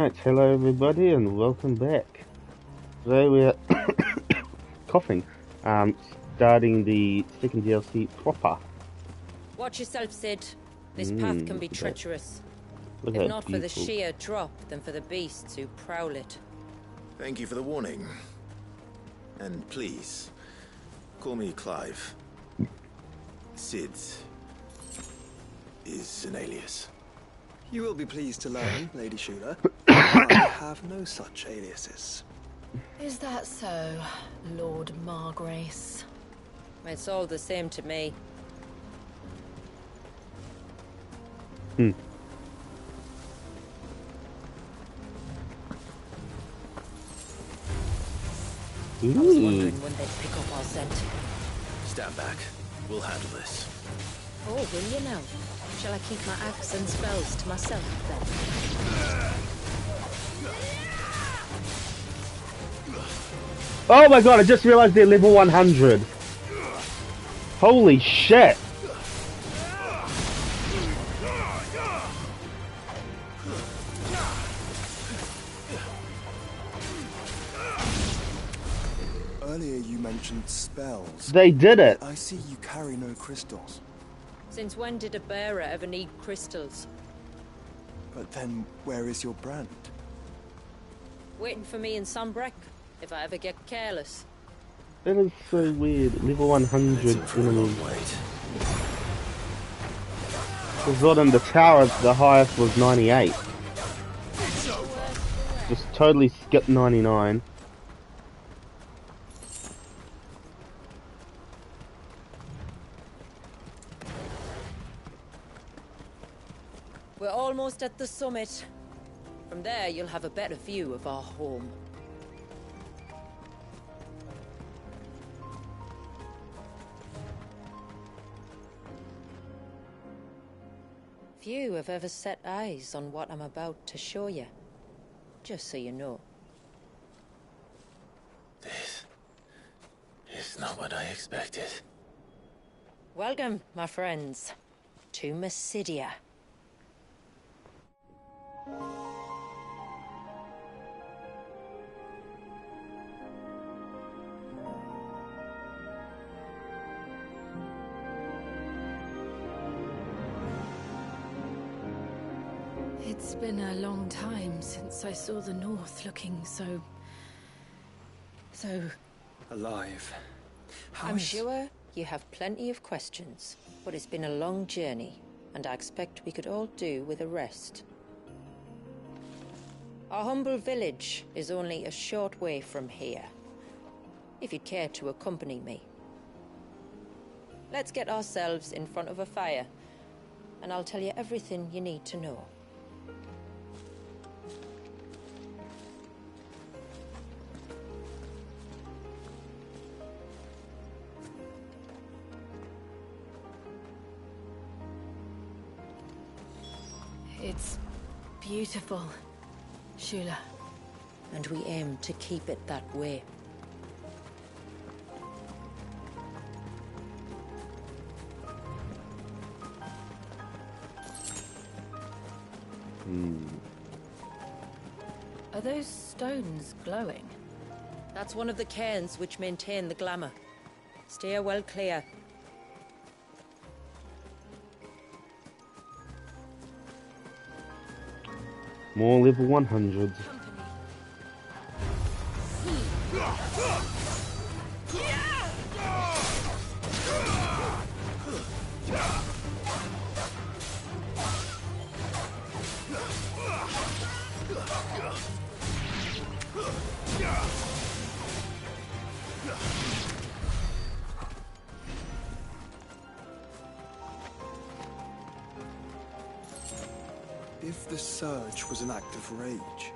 Right, hello everybody and welcome back. Today we're coughing. Starting the second DLC proper. Watch yourself, Sid. This path can be treacherous. Look If at not that for the beautiful. sheer drop, then for the beasts who prowl it. Thank you for the warning. And please, call me Clive. Sid is an alias. You will be pleased to learn, Lady Shula, I have no such aliases. Is that so, Lord Margrace? It's all the same to me. Hmm. I was wondering when they'd pick up our scent. Stand back. We'll handle this. Oh, will you now? Shall I keep my axe and spells to myself then? Oh my god, I just realized they're level 100. Holy shit. Earlier you mentioned spells. They did it. I see you carry no crystals. Since when did a bearer ever need crystals? But then, where is your brand? Waiting for me in Sunbreck, if I ever get careless. That is so weird. Level 100 It's for a long enemies. wait. Because not in the tower, the highest was 98. Just totally skipped 99. We're almost at the summit. From there, you'll have a better view of our home. Few have ever set eyes on what I'm about to show you. Just so you know. This is not what I expected. Welcome, my friends, to Mysidia. It's been a long time since I saw the North looking so... Alive. I'm sure you have plenty of questions, but it's been a long journey, and I expect we could all do with a rest. Our humble village is only a short way from here, if you'd care to accompany me. Let's get ourselves in front of a fire, and I'll tell you everything you need to know. It's beautiful, Shula. And we aim to keep it that way. Are those stones glowing? That's one of the cairns which maintain the glamour. Steer well clear. More level 100s. If the surge was an act of rage,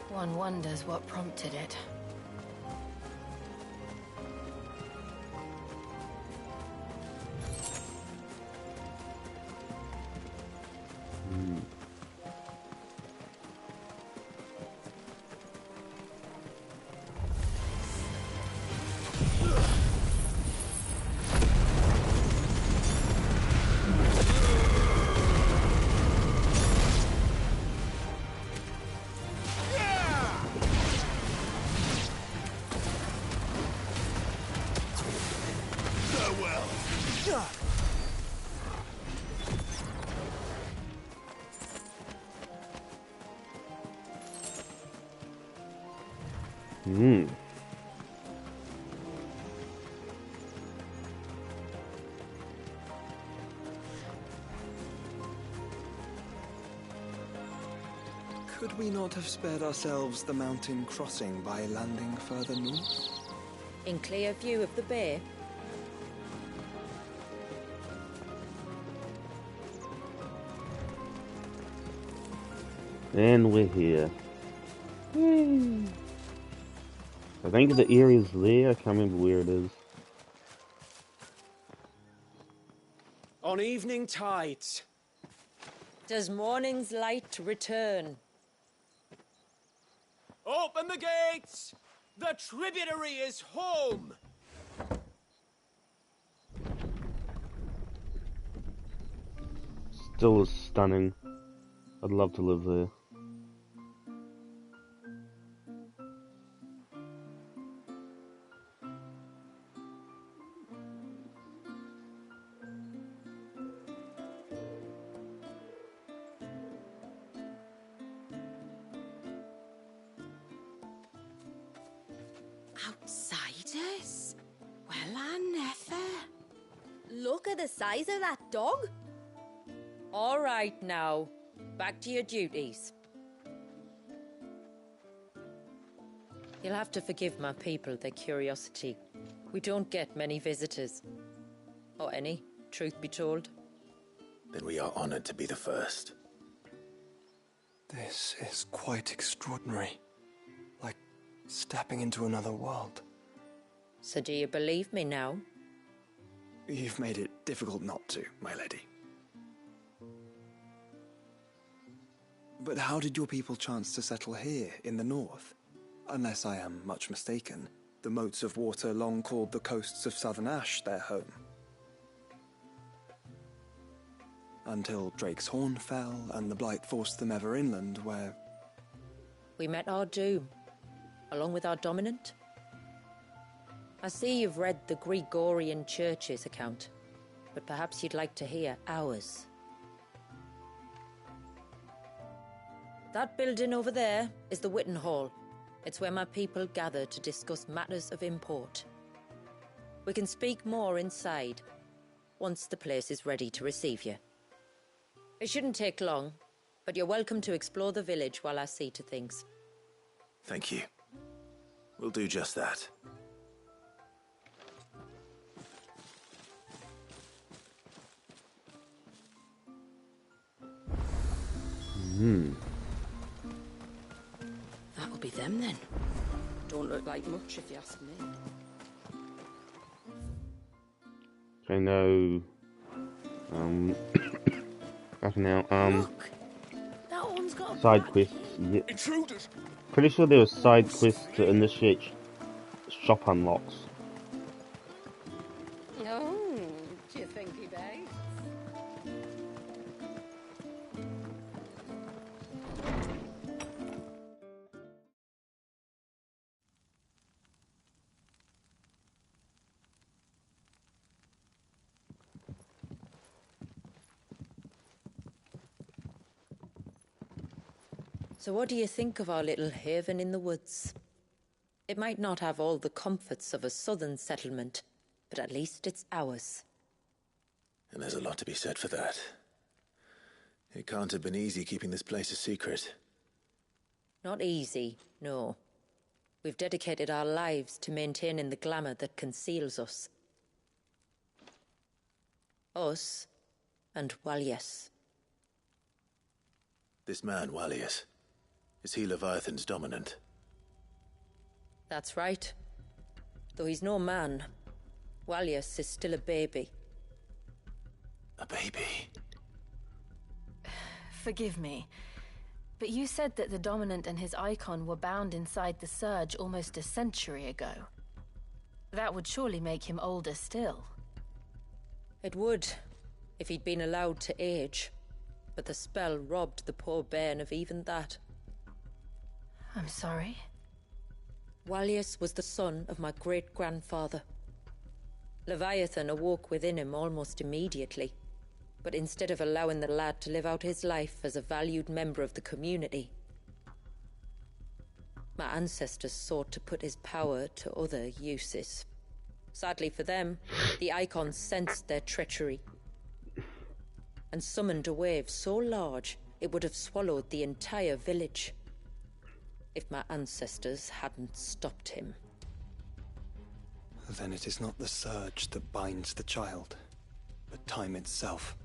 One wonders what prompted it. Hmm. Could we not have spared ourselves the mountain crossing by landing further north? In clear view of the bay? And we're here. Yay. I think the area's there. I can't remember where it is. On evening tides. Does morning's light return? Open the gates! The tributary is home! Still is stunning. I'd love to live there. Outsiders? Well, I never. Look at the size of that dog. All right now, back to your duties. You'll have to forgive my people their curiosity. We don't get many visitors. Or any, truth be told. Then we are honored to be the first. This is quite extraordinary. Like stepping into another world. So do you believe me now? You've made it difficult not to, my lady. But how did your people chance to settle here in the north? Unless I am much mistaken, the moats of water long called the coasts of southern Ash their home. Until Drake's Horn fell and the Blight forced them ever inland, where... We met our doom, along with our dominant. I see you've read the Gregorian Church's account, but perhaps you'd like to hear ours. That building over there is the Witten Hall. It's where my people gather to discuss matters of import. We can speak more inside, once the place is ready to receive you. It shouldn't take long, but you're welcome to explore the village while I see to things. Thank you. We'll do just that. That'll be them then. Don't look like much if you ask me. I know. I can now. Look! That one's got a Side black quests. key. Yeah. Intruders! Pretty sure there was side quests to initiate shop unlocks. Oh, do you think he begs? So what do you think of our little haven in the woods? It might not have all the comforts of a southern settlement, but at least it's ours. And there's a lot to be said for that. It can't have been easy keeping this place a secret. Not easy, no. We've dedicated our lives to maintaining the glamour that conceals us. Us and Walyas. This man, Walyas, is he Leviathan's dominant? That's right. Though he's no man, Walyas is still a baby. A baby? Forgive me, but you said that the Dominant and his icon were bound inside the Surge almost a century ago. That would surely make him older still. It would, if he'd been allowed to age. But the spell robbed the poor bairn of even that. I'm sorry. Walyas was the son of my great-grandfather. Leviathan awoke within him almost immediately. But instead of allowing the lad to live out his life as a valued member of the community, My ancestors sought to put his power to other uses. Sadly for them, the Icons sensed their treachery and summoned a wave so large it would have swallowed the entire village if my ancestors hadn't stopped him. Then it is not the surge that binds the child, but time itself.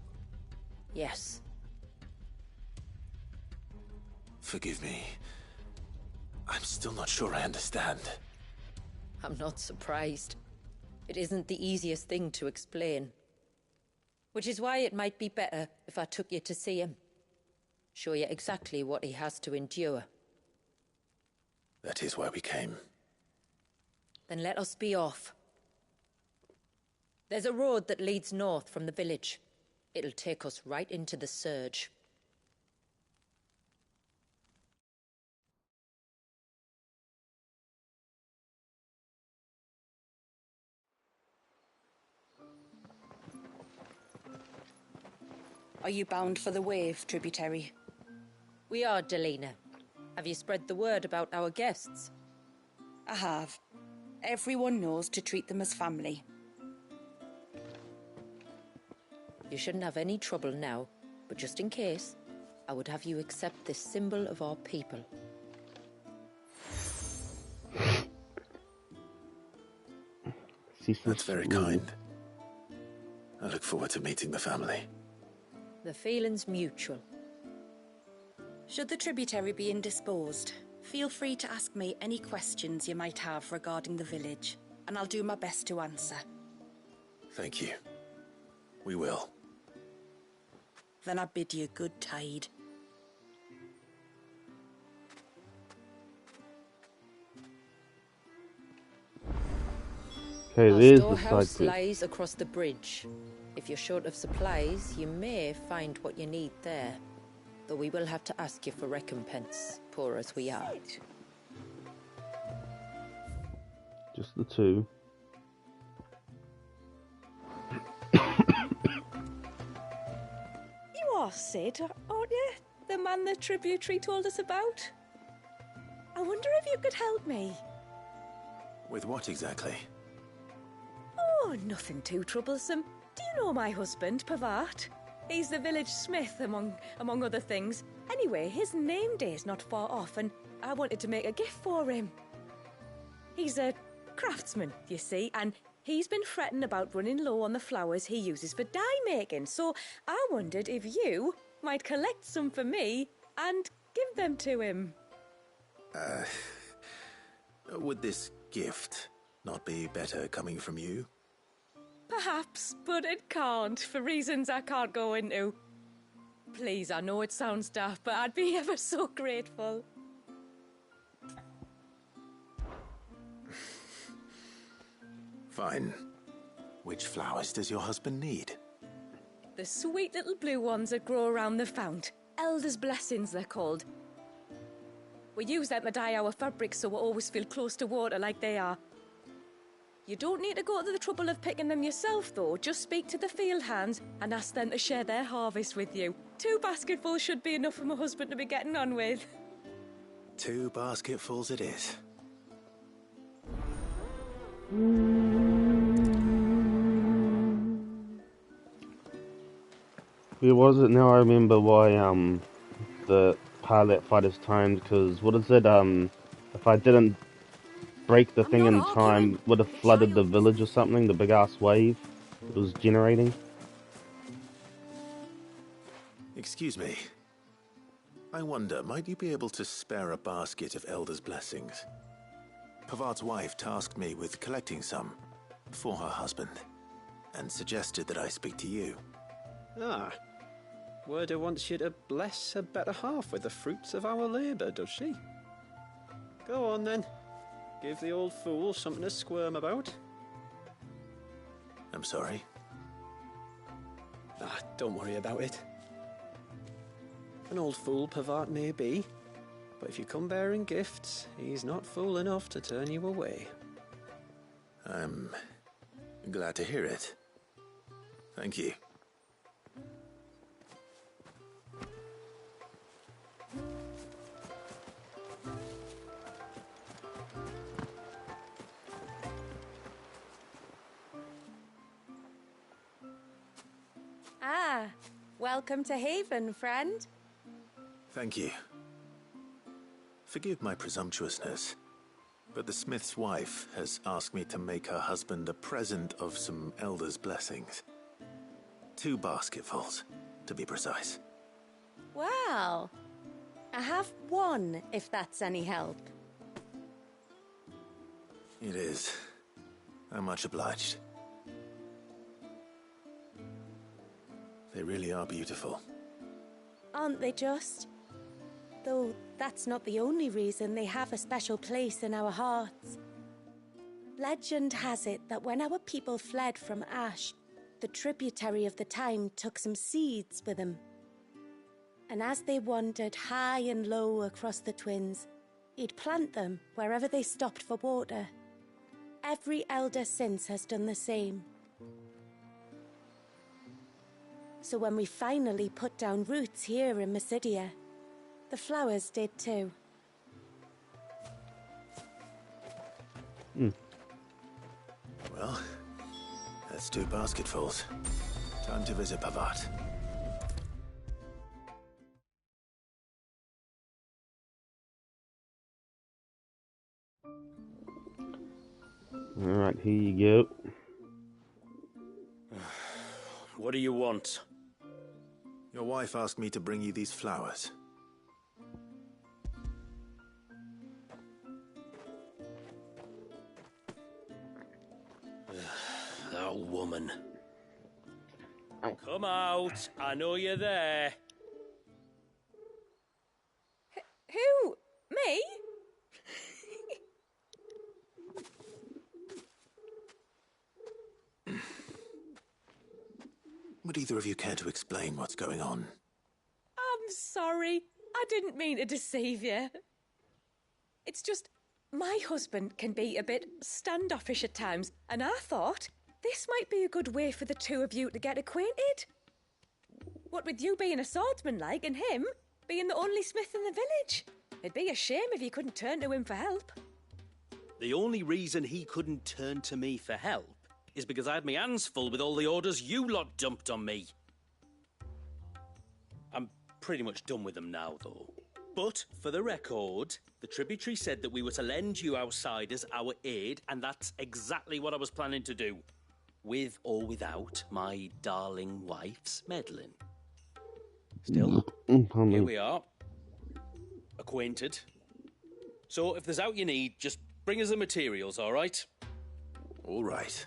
Yes. Forgive me. I'm still not sure I understand. I'm not surprised. It isn't the easiest thing to explain. Which is why it might be better if I took you to see him. Show you exactly what he has to endure. That is why we came. Then let us be off. There's a road that leads north from the village. It'll take us right into the surge. Are you bound for the wave, tributary? We are, Delina. Have you spread the word about our guests? I have. Everyone knows to treat them as family. You shouldn't have any trouble now, but just in case, I would have you accept this symbol of our people. That's very kind. I look forward to meeting the family. The feeling's mutual. Should the tributary be indisposed, feel free to ask me any questions you might have regarding the village, and I'll do my best to answer. Thank you. We will. Then I bid you good tide. Okay, Our there's the side storehouse bit. lies across the bridge. If you're short of supplies, you may find what you need there. Though we will have to ask you for recompense, poor as we are. Just the two. You are Sid, aren't you? The man the tributary told us about? I wonder if you could help me. With what exactly? Oh, nothing too troublesome. Do you know my husband, Pavat? He's the village smith, among other things. Anyway, his name day's not far off, and I wanted to make a gift for him. He's a craftsman, you see, and he's been fretting about running low on the flowers he uses for dye making, so I wondered if you might collect some for me and give them to him. Would this gift not be better coming from you? Perhaps, but it can't, for reasons I can't go into. Please, I know it sounds daft, but I'd be ever so grateful. Fine. Which flowers does your husband need? The sweet little blue ones that grow around the fount. Elder's blessings, they're called. We use them to dye our fabrics so we always feel close to water like they are. You don't need to go to the trouble of picking them yourself, though. Just speak to the field hands and ask them to share their harvest with you. 2 basketfuls should be enough for my husband to be getting on with. 2 basketfuls it is. Where was it now? I remember why the part that fight is timed, because what is it? If I didn't break the thing in time, would have flooded the village or something, the big ass wave it was generating. Excuse me. I wonder, might you be able to spare a basket of Elder's blessings? Pavart's wife tasked me with collecting some for her husband, and suggested that I speak to you. Ah. Werda wants you to bless her better half with the fruits of our labour, does she? Go on then. Give the old fool something to squirm about. I'm sorry. Ah, don't worry about it. An old fool Pavart may be, but if you come bearing gifts, he's not fool enough to turn you away. I'm glad to hear it. Thank you. Welcome to Haven, friend. Thank you. Forgive my presumptuousness, but the smith's wife has asked me to make her husband a present of some elder's blessings. 2 basketfuls, to be precise. Well, I have one, if that's any help. It is. I'm much obliged. They really are beautiful. Aren't they just? Though that's not the only reason they have a special place in our hearts. Legend has it that when our people fled from Ash, the tributary of the time took some seeds with them. And as they wandered high and low across the Twins, he'd plant them wherever they stopped for water. Every elder since has done the same. So when we finally put down roots here in Mysidia, the flowers did too. Well, that's 2 basketfuls. Time to visit Pavat. Alright, here you go. What do you want? Your wife asked me to bring you these flowers. That woman. Come out. I know you're there. Who? Me? Would either of you care to explain what's going on? I'm sorry. I didn't mean to deceive you. It's just, my husband can be a bit standoffish at times, and I thought this might be a good way for the 2 of you to get acquainted. What with you being a swordsman like, and him being the only smith in the village. It'd be a shame if you couldn't turn to him for help. The only reason he couldn't turn to me for help is because I had my hands full with all the orders you lot dumped on me. I'm pretty much done with them now, though. But, for the record, the tributary said that we were to lend you outsiders our aid, and that's exactly what I was planning to do. With or without my darling wife's meddling. Still, here we are. Acquainted. So, if there's out you need, just bring us the materials, all right? All right.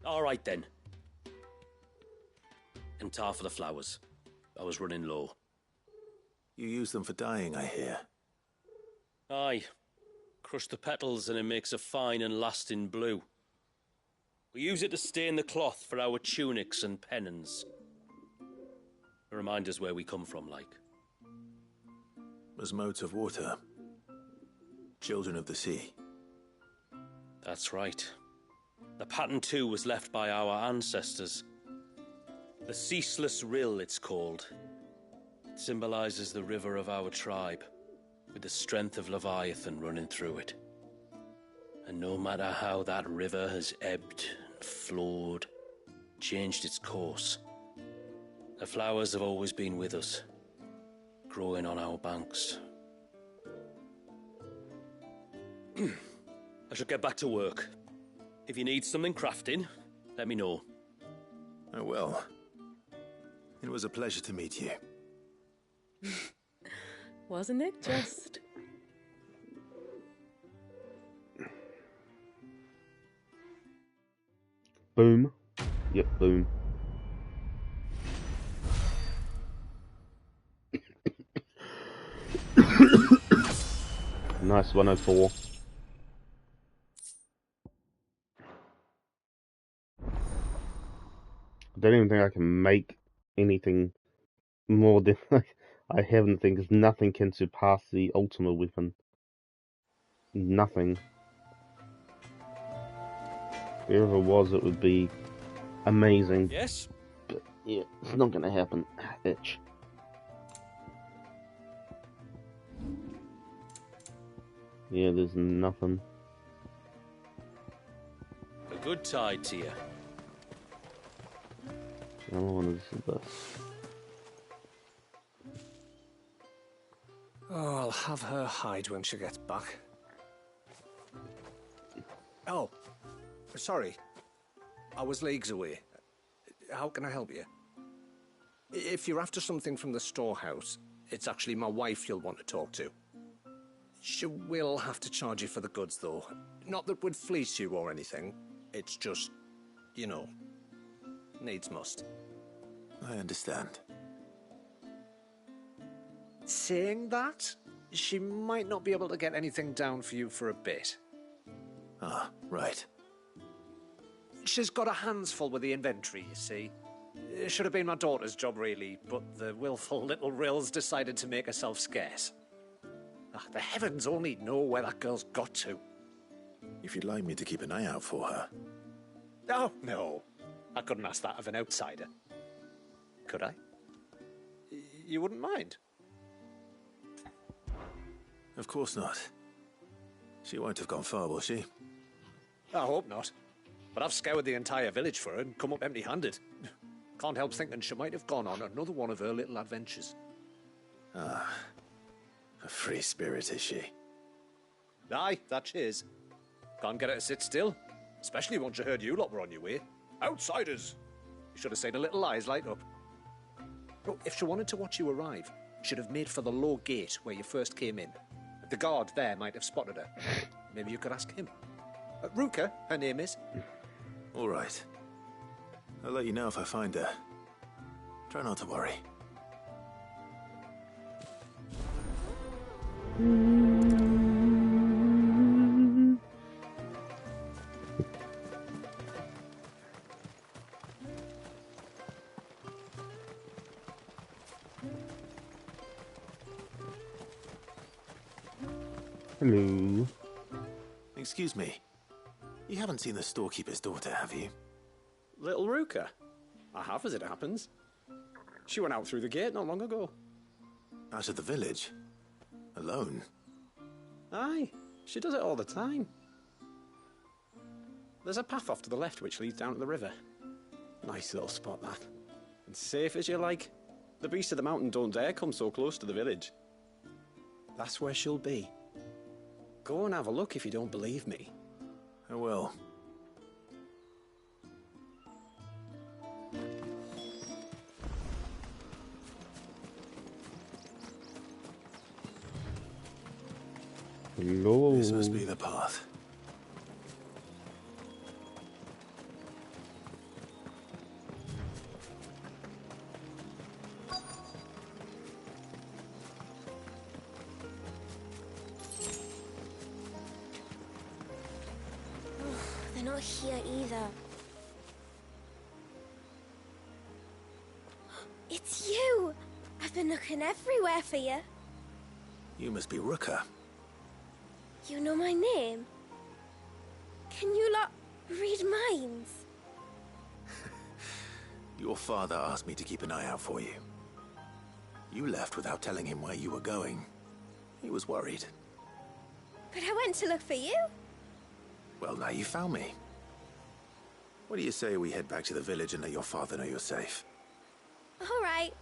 All right, then. And tar for the flowers. I was running low. You use them for dyeing, I hear. Aye. Crush the petals and it makes a fine and lasting blue. We use it to stain the cloth for our tunics and pennons. Remind us where we come from, like. As motes of water. Children of the sea. That's right. The pattern, too, was left by our ancestors. The Ceaseless Rill, it's called. It symbolizes the river of our tribe, with the strength of Leviathan running through it. And no matter how that river has ebbed and flowed, changed its course, the flowers have always been with us, growing on our banks. I should get back to work. If you need something crafting, let me know. Oh, well. It was a pleasure to meet you. Wasn't it just? Boom. Yep, boom. Nice 104. I don't even think I can make anything more than I haven't think because nothing can surpass the ultimate weapon. Nothing. If there ever was, it would be amazing. Yes? But yeah, it's not gonna happen. Itch. Yeah, there's nothing. A good tide to you. I don't want to see this. Oh, I'll have her hide when she gets back. Oh, sorry. I was leagues away. How can I help you? If you're after something from the storehouse, it's actually my wife you'll want to talk to. She will have to charge you for the goods, though. Not that we'd fleece you or anything. It's just, you know, needs must. I understand. Saying that, she might not be able to get anything down for you for a bit. Ah, right. She's got her hands full with the inventory, you see. It should have been my daughter's job, really, but the willful little Rills decided to make herself scarce. The heavens only know where that girl's got to. If you'd like me to keep an eye out for her. Oh, no. I couldn't ask that of an outsider. Could I? You wouldn't mind? Of course not. She won't have gone far, will she? I hope not. But I've scoured the entire village for her and come up empty-handed. Can't help thinking she might have gone on another one of her little adventures. Ah, a free spirit, is she? Aye, that she is. Can't get her to sit still, especially once you heard you lot were on your way. Outsiders! You should have seen her little eyes light up. Look, if she wanted to watch you arrive, she'd have made for the low gate where you first came in. The guard there might have spotted her. Maybe you could ask him. Ruka, her name is. All right. I'll let you know if I find her. Try not to worry. Hello. Excuse me. You haven't seen the storekeeper's daughter, have you? Little Ruka? I have, as it happens. She went out through the gate not long ago. Out of the village? Alone? Aye, she does it all the time. There's a path off to the left which leads down to the river. Nice little spot, that. And safe as you like. The beasts of the mountain don't dare come so close to the village. That's where she'll be. Go and have a look if you don't believe me. I will. Hello. This must be the path. They're not here either. It's you! I've been looking everywhere for you. You must be Ruka. You know my name? Can you lot read minds? Your father asked me to keep an eye out for you. You left without telling him where you were going. He was worried. But I went to look for you. Well, now you found me. What do you say we head back to the village and let your father know you're safe? All right.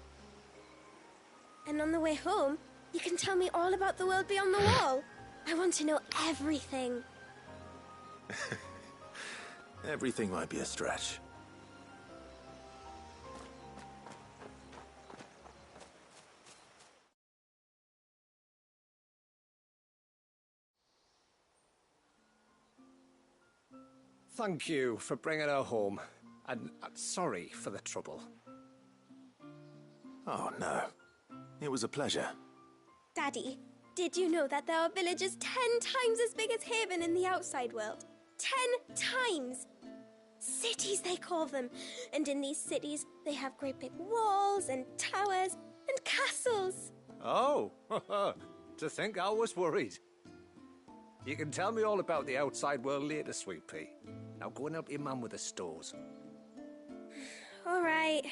And on the way home, you can tell me all about the world beyond the wall. I want to know everything. Everything might be a stretch. Thank you for bringing her home. And sorry for the trouble. Oh, no. It was a pleasure. Daddy, did you know that there are villages 10 times as big as Haven in the outside world? 10 times! Cities, they call them. And in these cities, they have great big walls and towers and castles. Oh, to think I was worried. You can tell me all about the outside world later, Sweet Pea. Now go and help your mum with the stores. All right.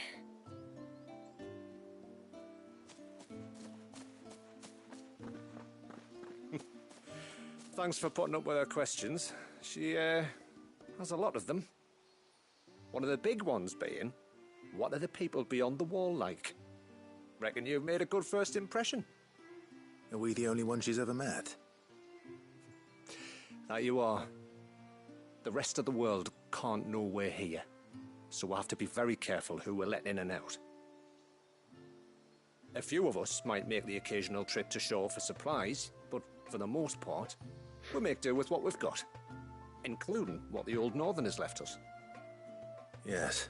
Thanks for putting up with her questions. She, has a lot of them. One of the big ones being, What are the people beyond the wall like? Reckon you've made a good first impression. Are we the only one she's ever met? That you are. The rest of the world can't know we're here, so we'll have to be very careful who we're letting in and out. A few of us might make the occasional trip to shore for supplies, but for the most part, we'll make do with what we've got, including what the old Northerners left us. Yes.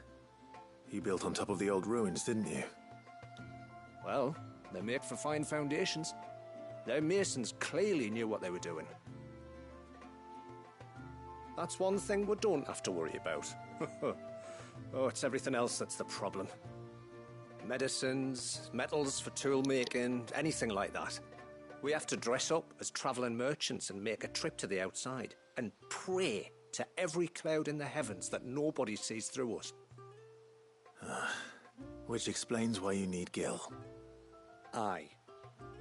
You built on top of the old ruins, didn't you? Well, they make for fine foundations. Their masons clearly knew what they were doing. That's one thing we don't have to worry about. Oh, it's everything else that's the problem. Medicines, metals for tool making, anything like that. We have to dress up as travelling merchants and make a trip to the outside and pray to every cloud in the heavens that nobody sees through us. Which explains why you need Gil. Aye.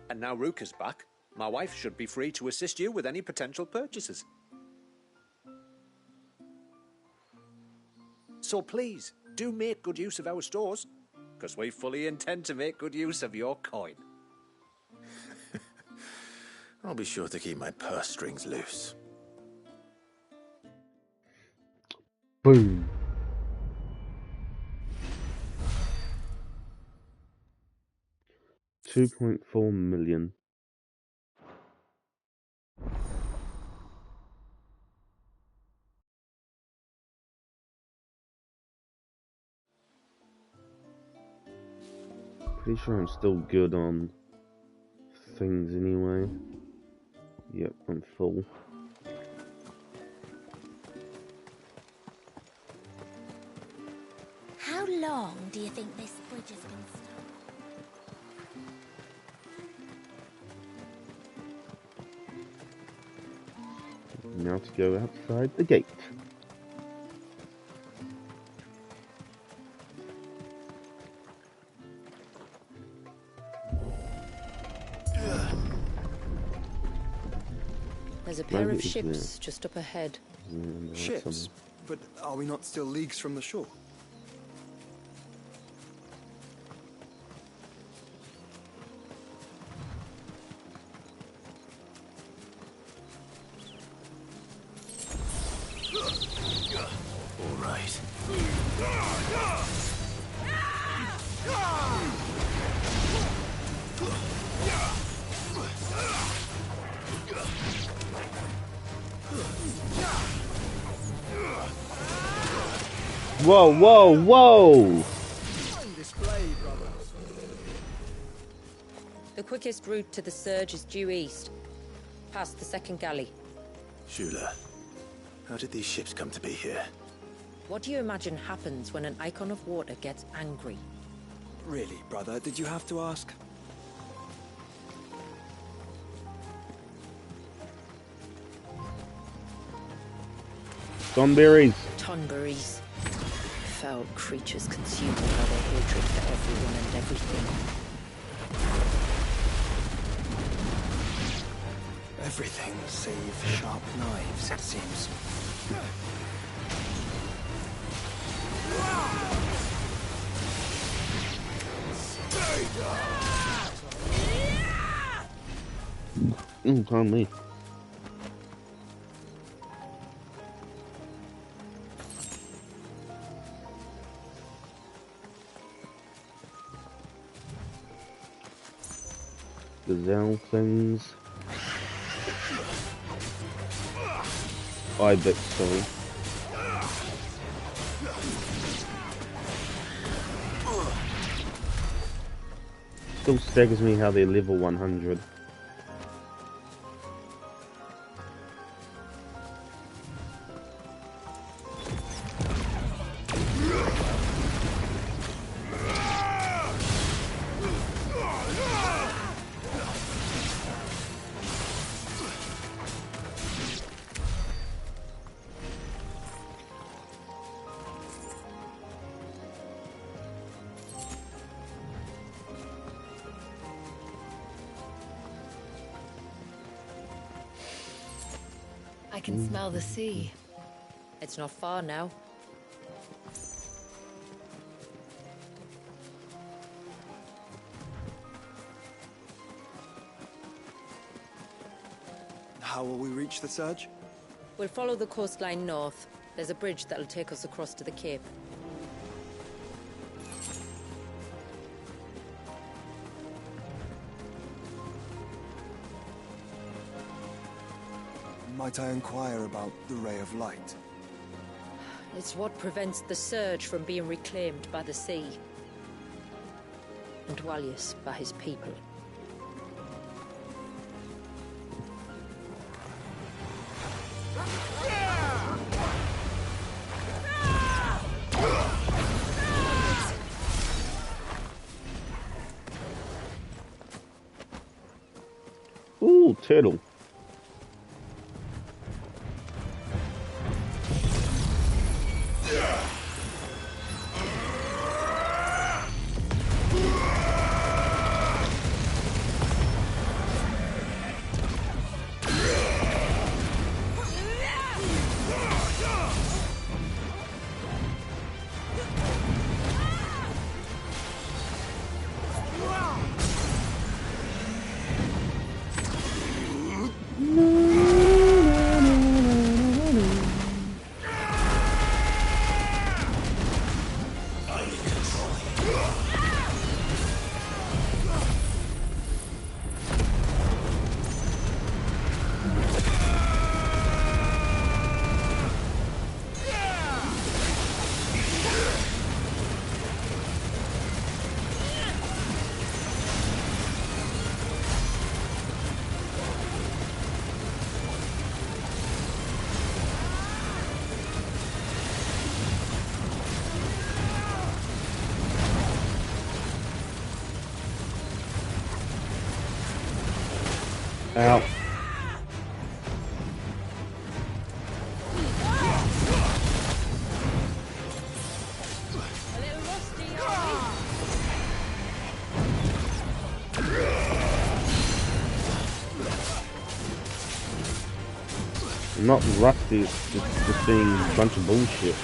And now Rook is back, my wife should be free to assist you with any potential purchases. So please, do make good use of our stores, because we fully intend to make good use of your coin. I'll be sure to keep my purse strings loose. Boom. $2.4 million. Pretty sure I'm still good on things anyway. Yep, I'm full. How long do you think this bridge is going to stop? Now to go outside the gate. There's a pair of ships just up ahead. Ships? But are we not still leagues from the shore? All right. Whoa, whoa, whoa! The quickest route to the surge is due east, past the second galley. Shula, how did these ships come to be here? What do you imagine happens when an icon of water gets angry? Really, brother, did you have to ask? Tonberries. Tonberries. Foul creatures consumed by their hatred for everyone and everything. Everything save sharp knives, it seems. Pardon me. Gazelle things. Ibex, sorry. Still staggers me how they level 100. I can smell the sea. It's not far now. How will we reach the surge? We'll follow the coastline north. There's a bridge that'll take us across to the cape. Might I inquire about the ray of light? It's what prevents the surge from being reclaimed by the sea. And Dwalius by his people. Ooh, turtle. Ow. Not rusty, it's just being a bunch of bullshit.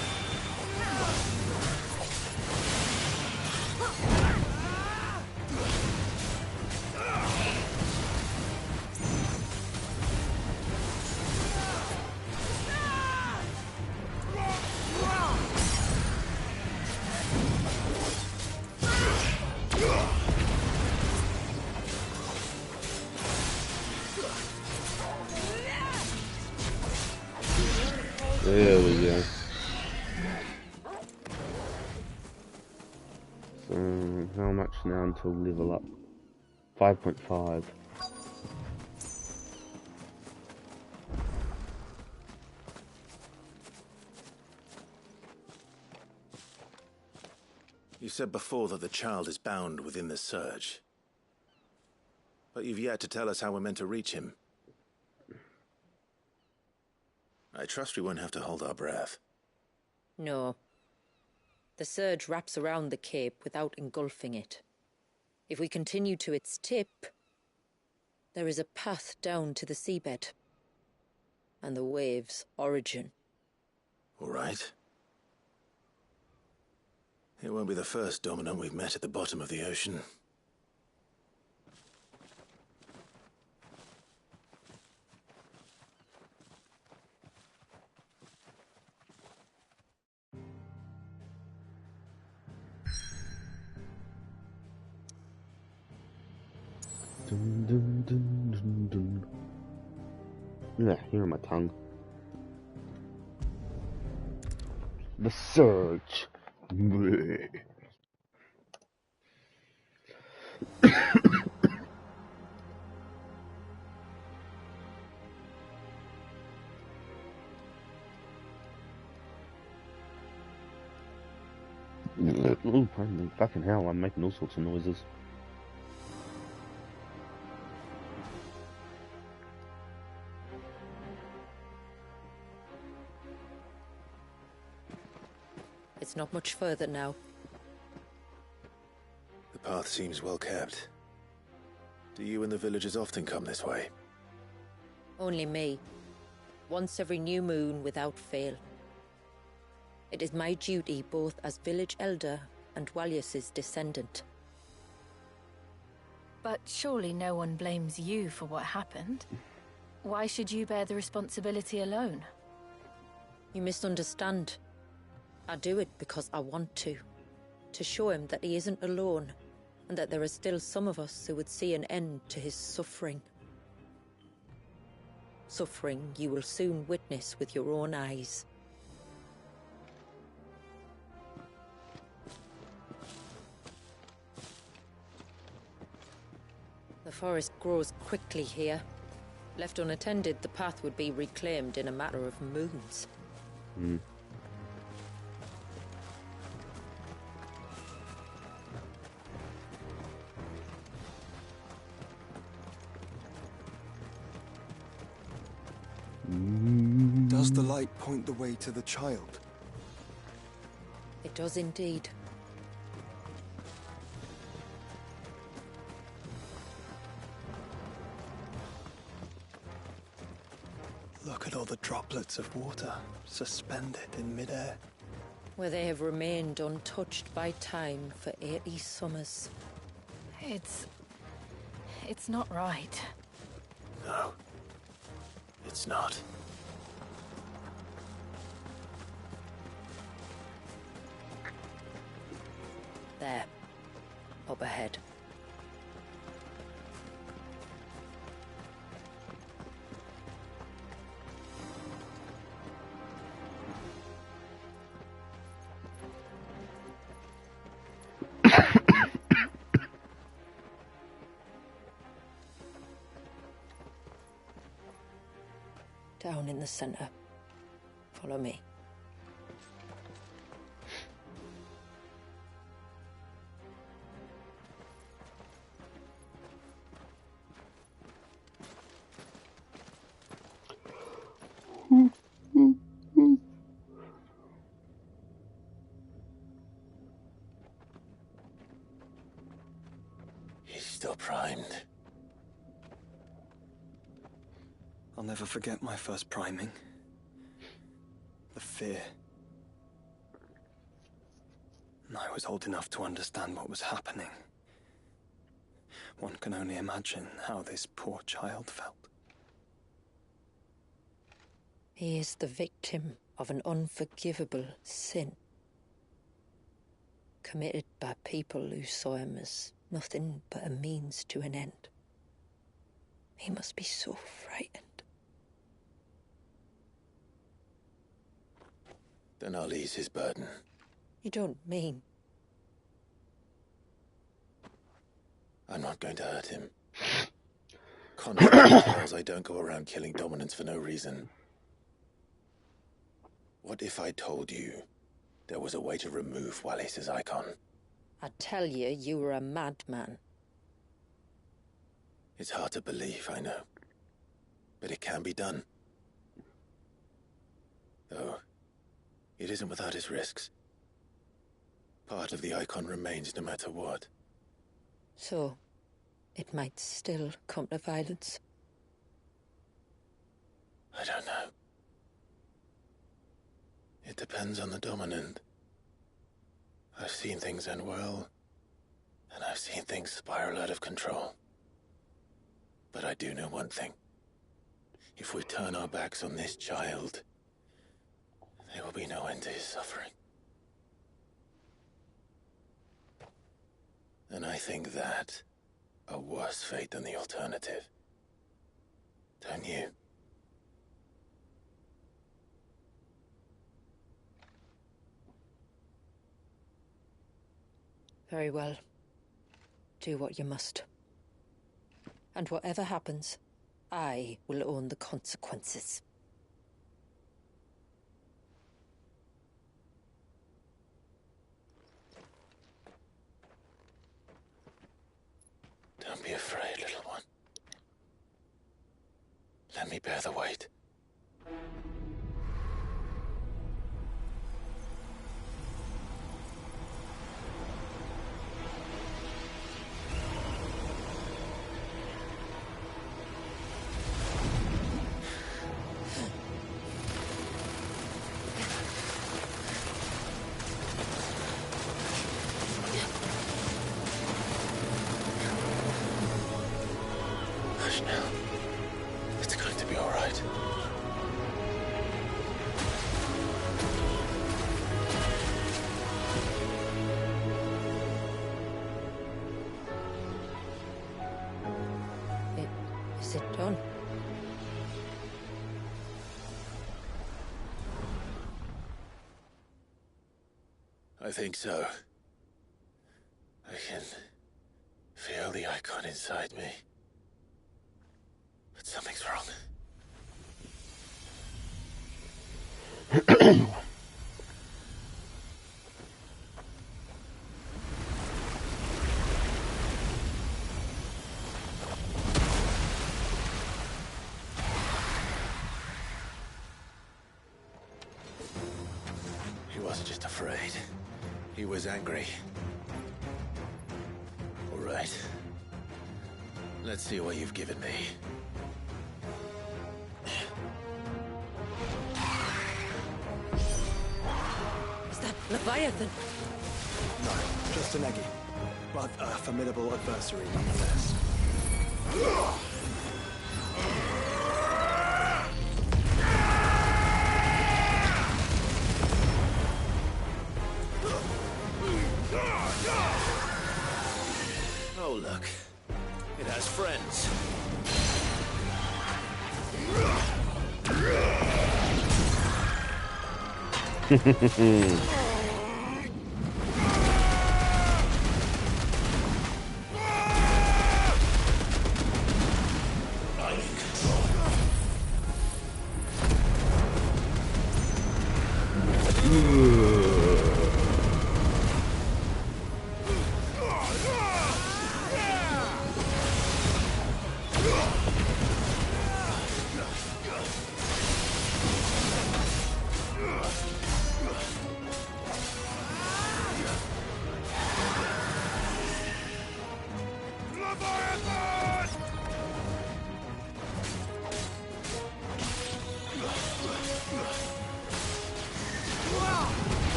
There we go. So, how much now until level up? 5.5. You said before that the child is bound within the surge. But you've yet to tell us how we're meant to reach him. I trust we won't have to hold our breath. No. The surge wraps around the cape without engulfing it. If we continue to its tip, there is a path down to the seabed. And the wave's origin. All right. It won't be the first dominant we've met at the bottom of the ocean. Dun, dun, dun, dun, dun. Yeah, here on my tongue. The surge. Bleh. Ooh, pardon me. Fucking hell, I'm making all sorts of noises. It's not much further now. The path seems well kept. Do you and the villagers often come this way? Only me. Once every new moon without fail. It is my duty both as village elder and Dwalius's descendant. But surely no one blames you for what happened. Why should you bear the responsibility alone? You misunderstand. I do it because I want to show him that he isn't alone, and that there are still some of us who would see an end to his suffering. Suffering you will soon witness with your own eyes. The forest grows quickly here. Left unattended, the path would be reclaimed in a matter of moons. Does the light point the way to the child? It does indeed. Look at all the droplets of water suspended in midair. Where they have remained untouched by time for 80 summers. It's not right. No, it's not. There. Up ahead. Down in the center. Follow me. He's still primed. I'll never forget my first priming. The fear. And I was old enough to understand what was happening. One can only imagine how this poor child felt. He is the victim of an unforgivable sin. Committed by people who saw him as nothing but a means to an end. He must be so frightened. Then I'll ease his burden. You don't mean? I'm not going to hurt him. Contrary to tales, I don't go around killing dominants for no reason. What if I told you there was a way to remove Wallace's icon? I tell you, you were a madman. It's hard to believe, I know. But it can be done. Though, it isn't without its risks. Part of the icon remains no matter what. So, it might still come to violence. I don't know. It depends on the dominant. I've seen things end well, and I've seen things spiral out of control. But I do know one thing. If we turn our backs on this child, there will be no end to his suffering. And I think that a worse fate than the alternative. Don't you? Very well. Do what you must. And whatever happens, I will own the consequences. Don't be afraid, little one. Let me bear the weight. Hush now. It's going to be all right. Is it done? I think so. I can feel the icon inside me. But something's wrong. He wasn't just afraid. He was angry. All right. Let's see what you've given me. Is that Leviathan? No, just an eggy. But a formidable adversary nonetheless. Oh, look. It has friends. I'm in control.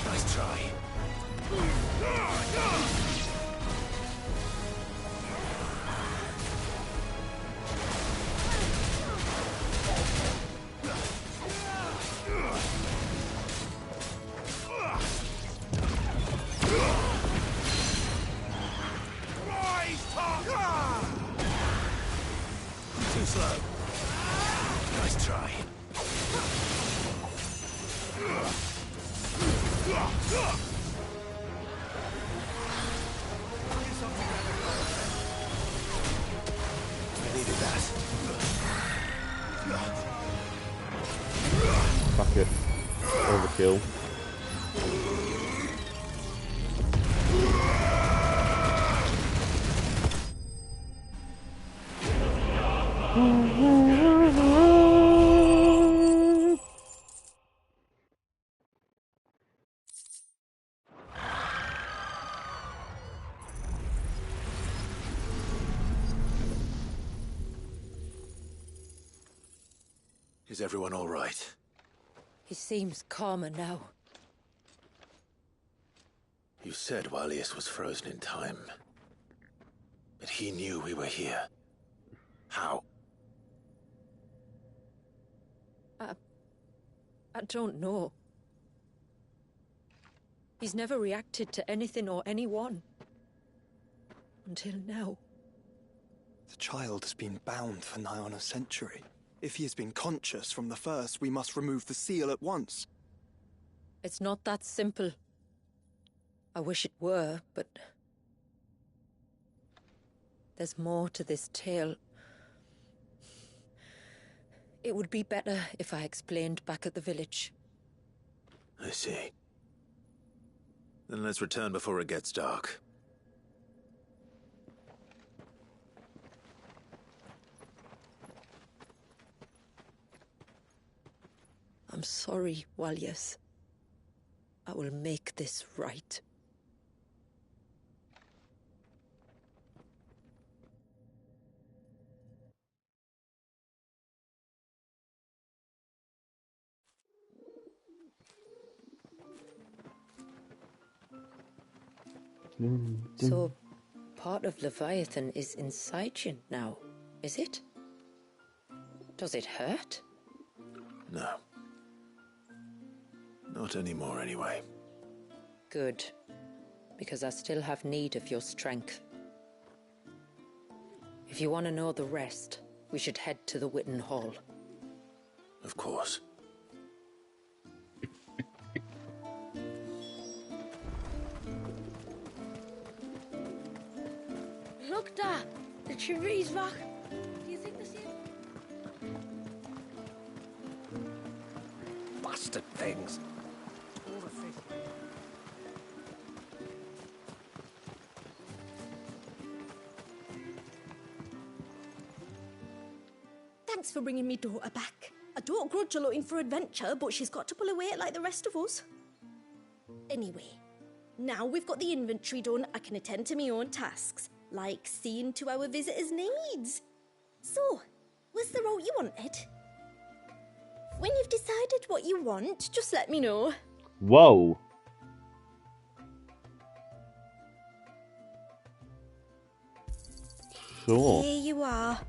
Nice try. Too slow. Nice try. I needed that. Fuck it. Overkill. Is everyone all right? He seems calmer now. You said Walius was frozen in time. But he knew we were here. How? I don't know. He's never reacted to anything or anyone. Until now. The child has been bound for nigh on a century. If he has been conscious from the first, we must remove the seal at once. It's not that simple. I wish it were, but... there's more to this tale. It would be better if I explained back at the village. I see. Then let's return before it gets dark. I'm sorry, Walius. I will make this right. So, part of Leviathan is inside you now, is it? Does it hurt? No. Not anymore, anyway. Good. Because I still have need of your strength. If you want to know the rest, we should head to the Witten Hall. Of course. Look, Dad. The chimney's back. Do you think the same? Bastard things. Thanks for bringing me daughter back. I don't grudge her looking for adventure, but she's got to pull her weight like the rest of us. Anyway, now we've got the inventory done, I can attend to my own tasks, like seeing to our visitors' needs. So, what's the route you wanted? When you've decided what you want, just let me know. Whoa. Sure. Here you are.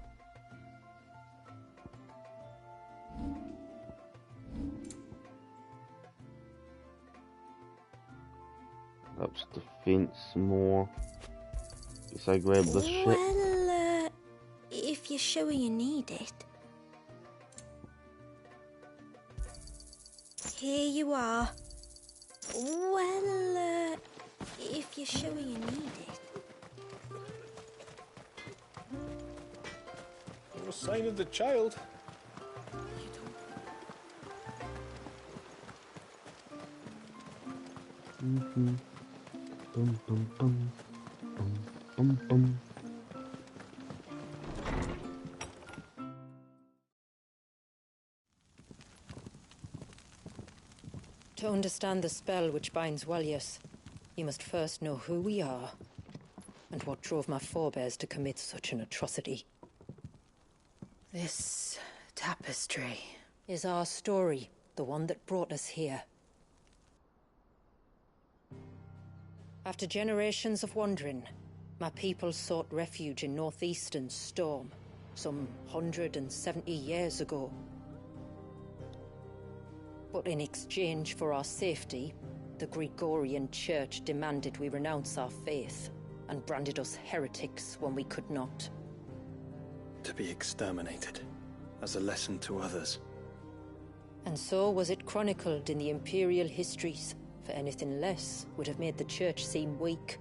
Ups defense more. Guess I grab this shit. Well, if you're sure you need it. Here you are. Well, if you're sure you need it. No sign of the child. Bum bum bum bum bum bum. To understand the spell which binds Walius, you must first know who we are, and what drove my forebears to commit such an atrocity. This tapestry is our story, the one that brought us here. After generations of wandering, my people sought refuge in northeastern Storm, some 170 years ago. But in exchange for our safety, the Gregorian Church demanded we renounce our faith and branded us heretics when we could not. To be exterminated, as a lesson to others. And so was it chronicled in the imperial histories, for anything less would have made the Church seem weak.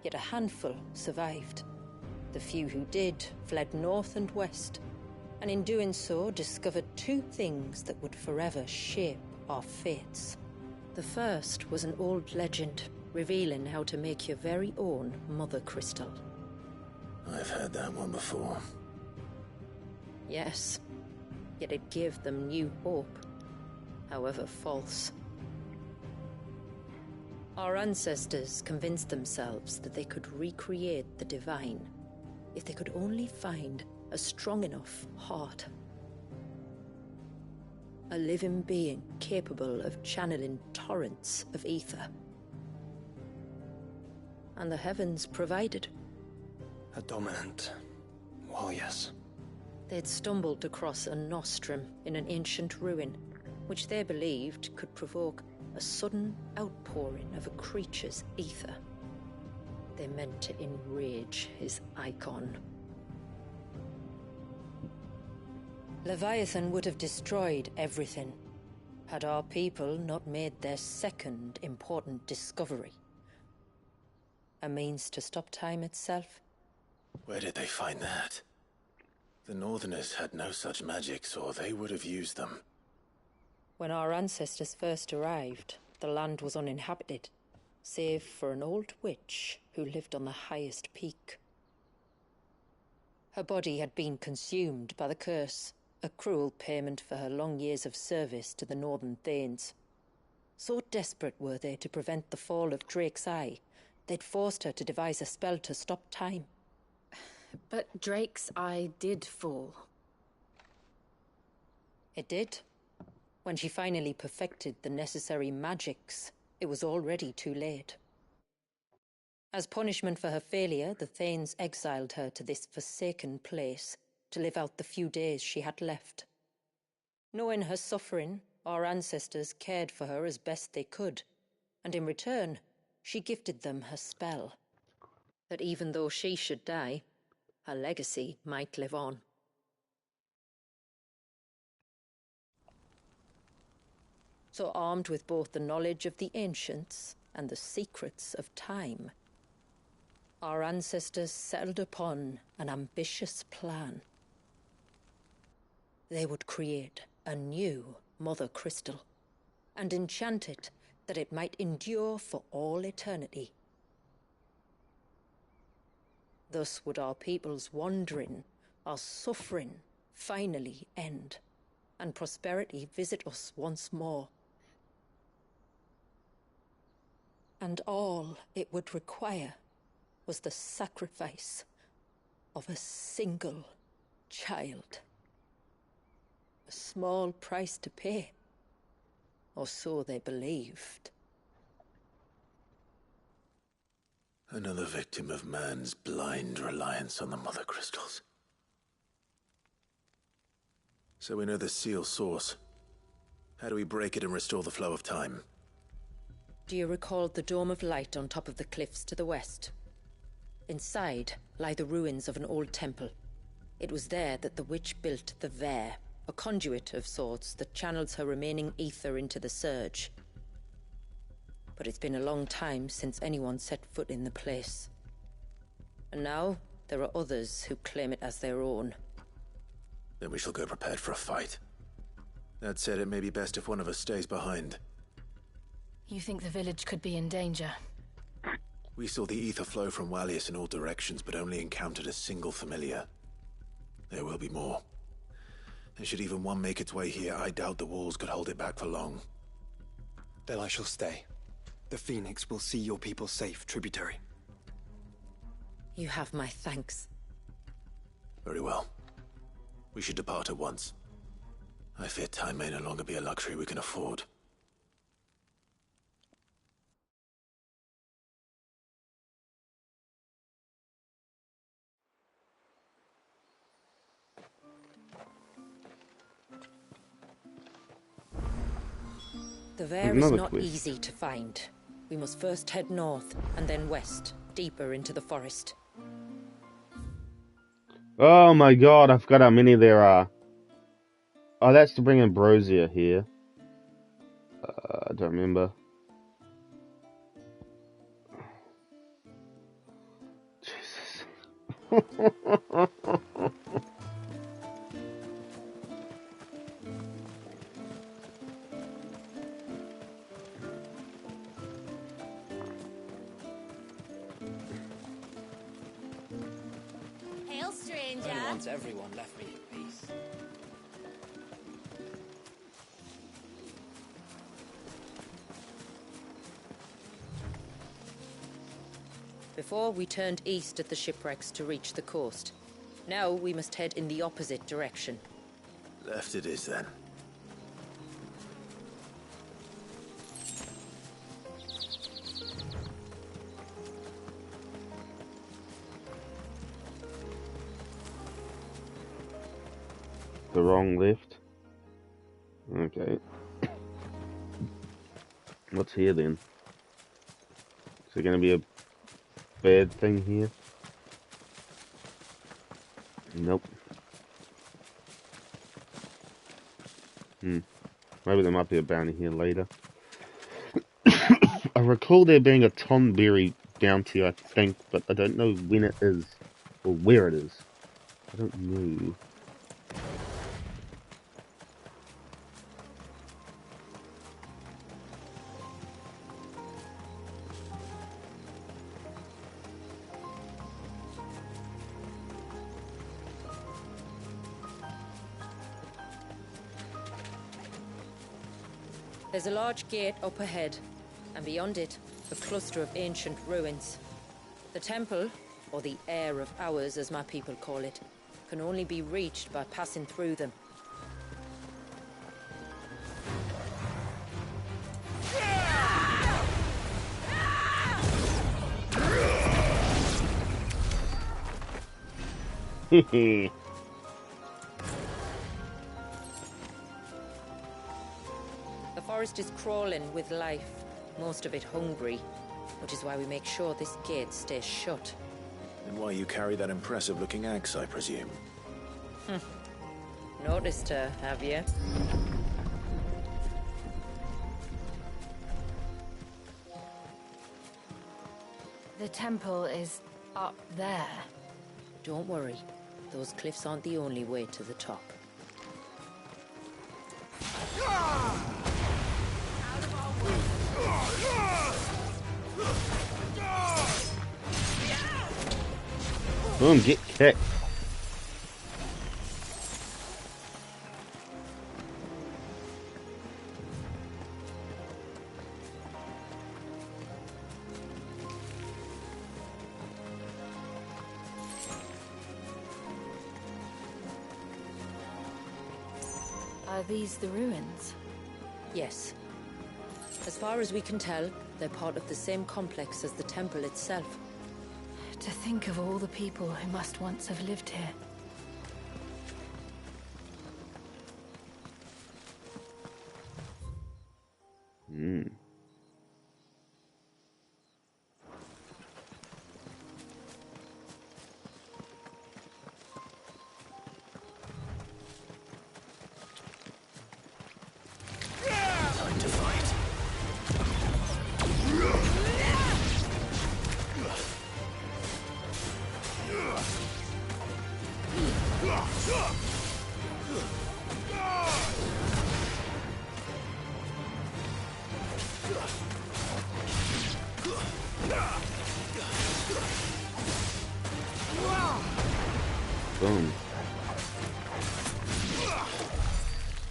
Yet a handful survived. The few who did fled north and west, and in doing so discovered two things that would forever shape our fates. The first was an old legend, revealing how to make your very own mother crystal. I've heard that one before. Yes, yet it gave them new hope, however false. Our ancestors convinced themselves that they could recreate the divine if they could only find a strong enough heart. A living being capable of channeling torrents of ether. And the heavens provided. A dominant. Well, yes. They'd stumbled across a nostrum in an ancient ruin, which they believed could provoke a sudden outpouring of a creature's ether. They meant to enrage his icon. Leviathan would have destroyed everything, had our people not made their second important discovery. A means to stop time itself. Where did they find that? The Northerners had no such magics, or they would have used them. When our ancestors first arrived, the land was uninhabited, save for an old witch who lived on the highest peak. Her body had been consumed by the curse, a cruel payment for her long years of service to the Northern Thanes. So desperate were they to prevent the fall of Drake's Eye, they'd forced her to devise a spell to stop time. But Drake's Eye did fall. It did. When she finally perfected the necessary magics, it was already too late. As punishment for her failure, the Thanes exiled her to this forsaken place to live out the few days she had left. Knowing her suffering, our ancestors cared for her as best they could, and in return, she gifted them her spell. That even though she should die, her legacy might live on. So armed with both the knowledge of the ancients and the secrets of time, our ancestors settled upon an ambitious plan. They would create a new Mother Crystal and enchant it that it might endure for all eternity. Thus would our people's wandering, our suffering, finally end, and prosperity visit us once more. And all it would require was the sacrifice of a single child. A small price to pay, or so they believed. Another victim of man's blind reliance on the Mother Crystals. So we know the seal source. How do we break it and restore the flow of time? Do you recall the dome of light on top of the cliffs to the west? Inside lie the ruins of an old temple. It was there that the witch built the Vare, a conduit of sorts that channels her remaining ether into the Surge. But it's been a long time since anyone set foot in the place. And now there are others who claim it as their own. Then we shall go prepared for a fight. That said, it may be best if one of us stays behind. You think the village could be in danger? We saw the ether flow from Wallius in all directions, but only encountered a single familiar. There will be more. And should even one make its way here, I doubt the walls could hold it back for long. Then I shall stay. The Phoenix will see your people safe, tributary. You have my thanks. Very well. We should depart at once. I fear time may no longer be a luxury we can afford. The Vare is not easy to find. We must first head north, and then west, deeper into the forest. Oh my god, I forgot how many there are. Oh, that's to bring Ambrosia here. I don't remember. Jesus. Hail, stranger. I once everyone left me in peace. Before, we turned east at the shipwrecks to reach the coast. Now we must head in the opposite direction. Left it is, then. The wrong left. Okay. What's here then? Is there going to be a bad thing here? Nope. Maybe there might be a bounty here later. I recall there being a Tonberry bounty, I think, but I don't know when it is, or where it is. I don't know. There's a large gate up ahead, and beyond it, a cluster of ancient ruins. The temple, or the Heir of Hours as my people call it, can only be reached by passing through them. The forest is crawling with life, most of it hungry, which is why we make sure this gate stays shut. And why you carry that impressive-looking axe, I presume. Noticed her, have you? The temple is up there. Don't worry. Those cliffs aren't the only way to the top. Boom, get kicked. Are these the ruins? Yes. As far as we can tell, they're part of the same complex as the temple itself. To think of all the people who must once have lived here. Time to fight. Boom.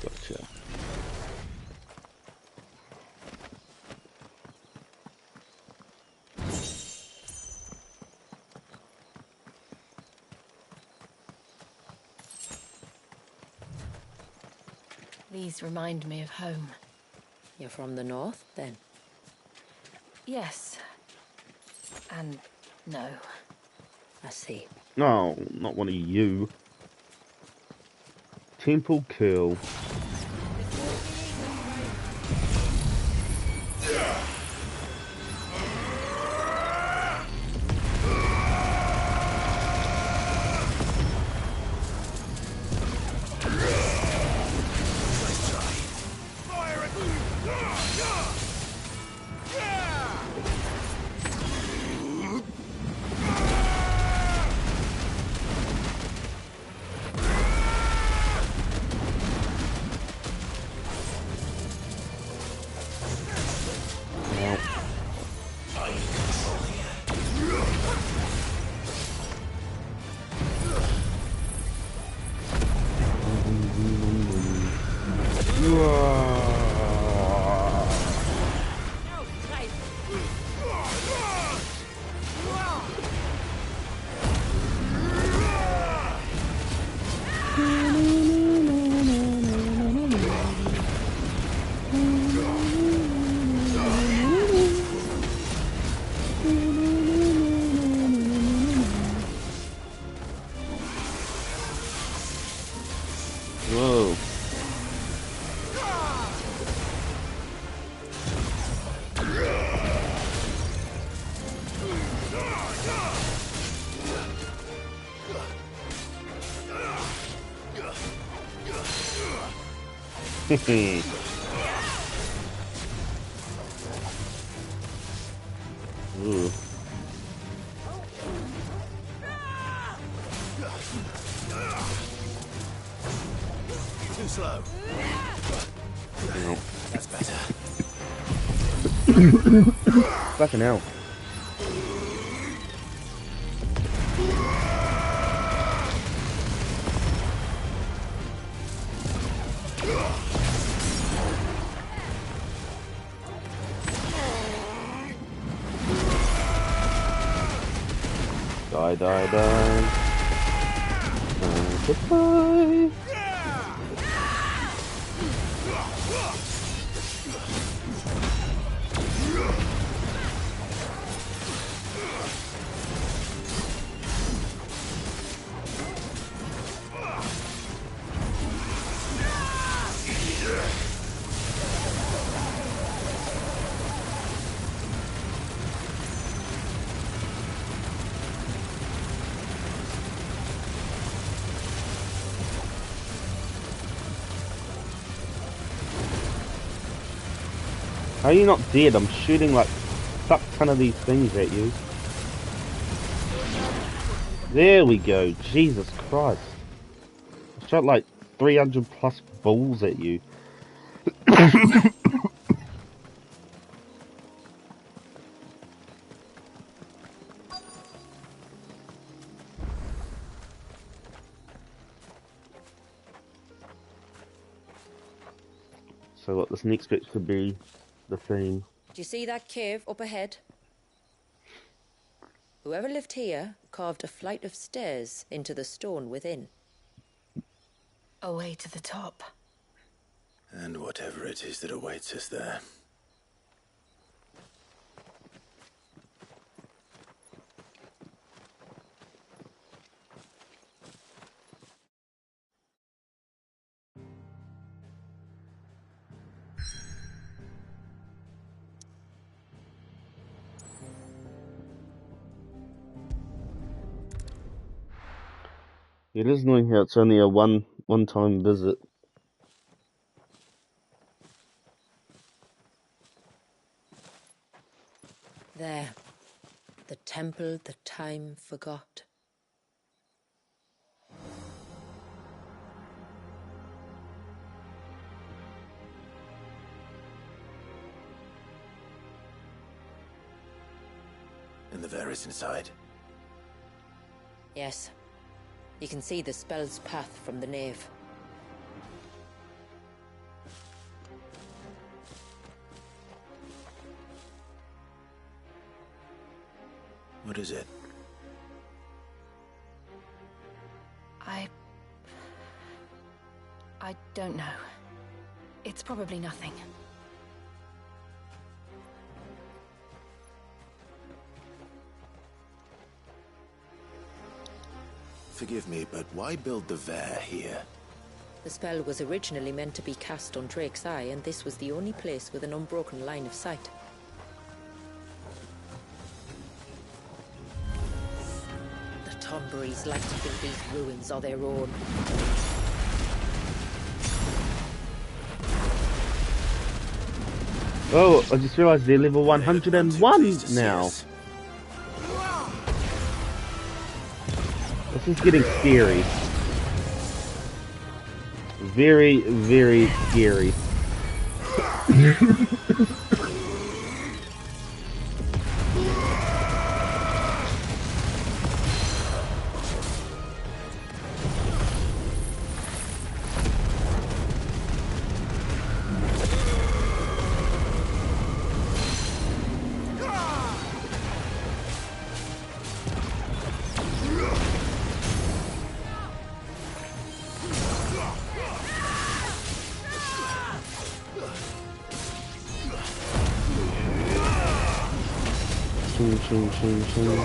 Gotcha. These remind me of home. You're from the north, then? Yes. And no. I see. No, not one of you. Temple kill. Whoa. Ooh. Too slow. No. That's better. Fucking hell. Die, die, die. Goodbye. How are you not dead? I'm shooting like fuck ton of these things at you. There we go. Jesus Christ. I shot like 300 plus balls at you. So what, this next bit could be the theme. Do you see that cave up ahead? Whoever lived here carved a flight of stairs into the stone within. A way to the top. And whatever it is that awaits us there. It is annoying how it's only a one-time visit. There. The temple that time forgot. And the Varys inside. Yes. You can see the spell's path from the nave. What is it? I don't know. It's probably nothing. Forgive me, but why build the Vare here? The spell was originally meant to be cast on Drake's Eye, and this was the only place with an unbroken line of sight. The Tonberries like to think these ruins are their own. Oh, I just realised they're level 101 now. This is getting scary. Very, very scary. Ching, ching, ching.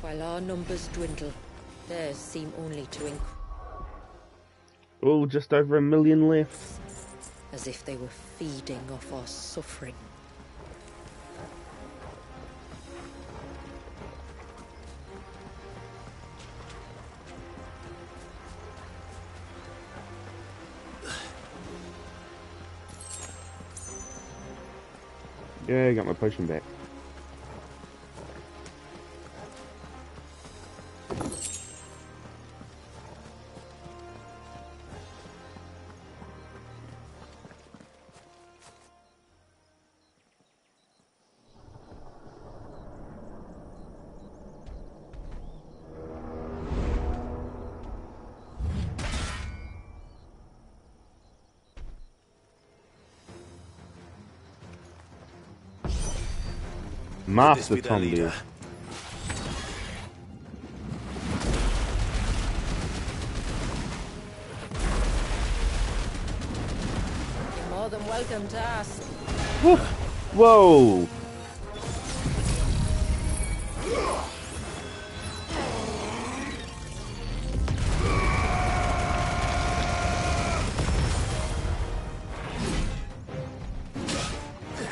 While our numbers dwindle, theirs seem only to increase. Oh, just over 1 million left. As if they were feeding off our suffering. Yeah, I got my potion back. Master Tombi. You're more than welcome to ask. Whoa!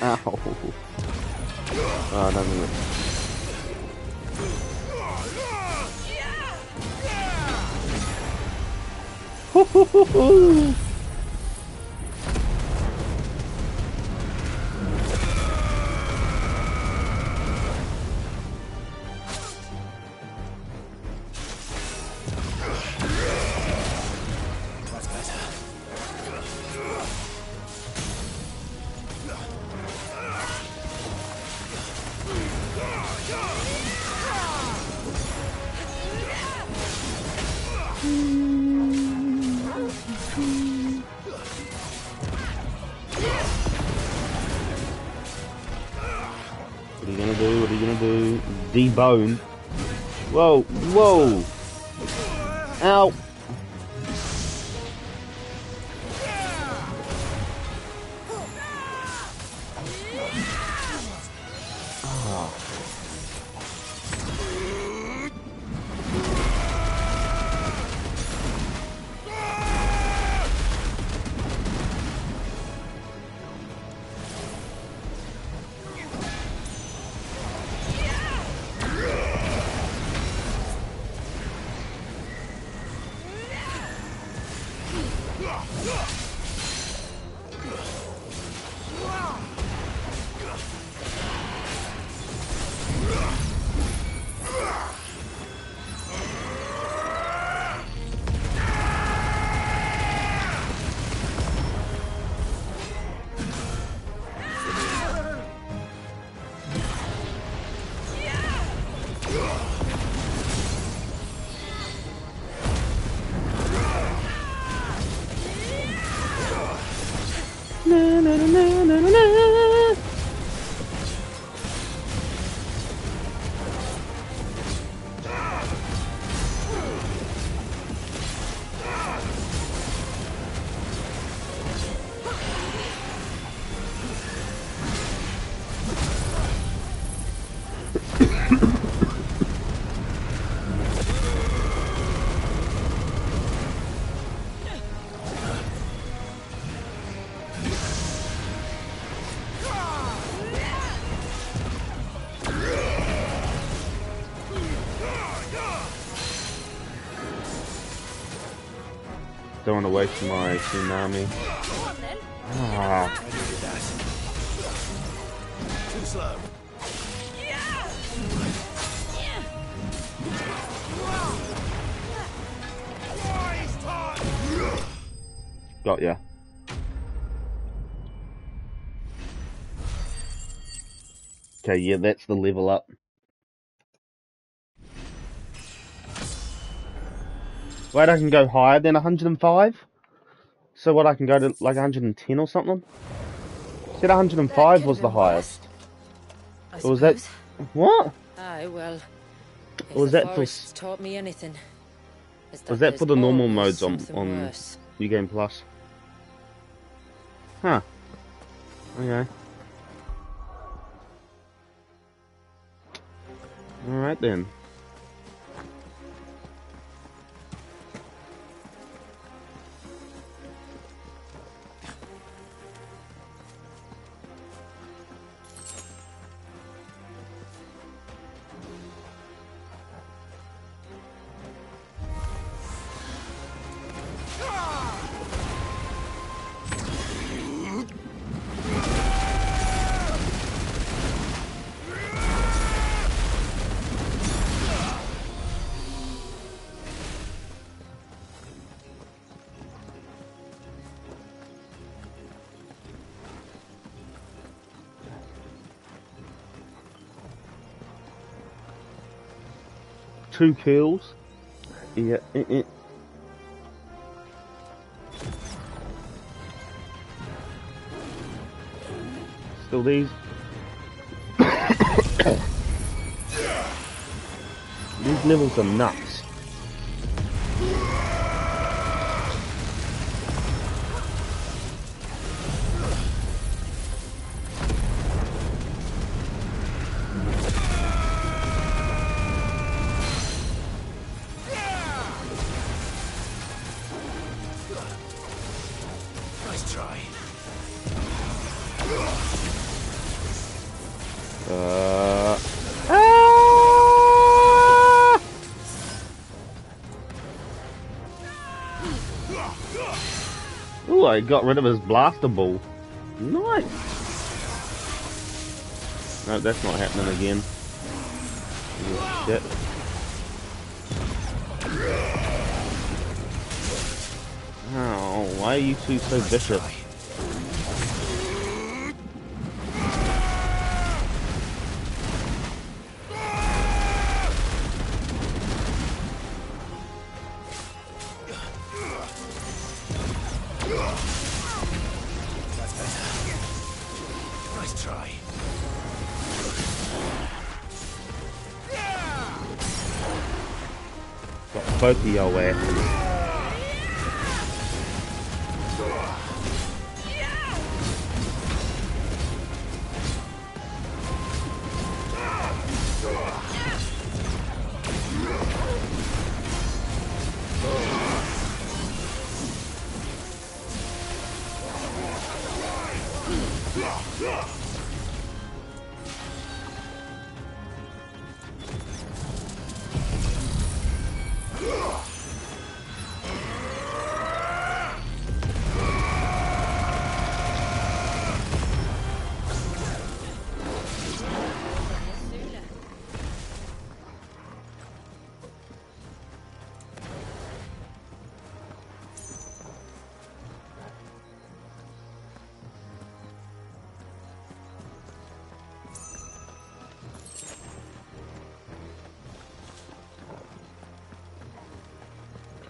Ow. Oh, no. That's better. What are you gonna do? What are you gonna do? Debone. Whoa, whoa! Ow! Na, na, na, na, na, na. Don't want to waste my tsunami. Ah. I needed that. Too slow. Got ya. Okay, yeah, that's the level up. Wait, I can go higher than 105? So what, I can go to like 110 or something? Said 105 was the highest. Or was that... What? Aye, well, if Or was the that for... forest's taught me anything, it's Was that for the there's normal always modes on something worse. New Game Plus? Huh. Okay. Alright then. Two kills. Yeah. Still these. These levels are nuts. Nice try. Ooh, I got rid of his blaster ball. Nice. No, that's not happening again. Oh, shit. Oh, why are you two so vicious? That's better. Nice try. Got both of your asses.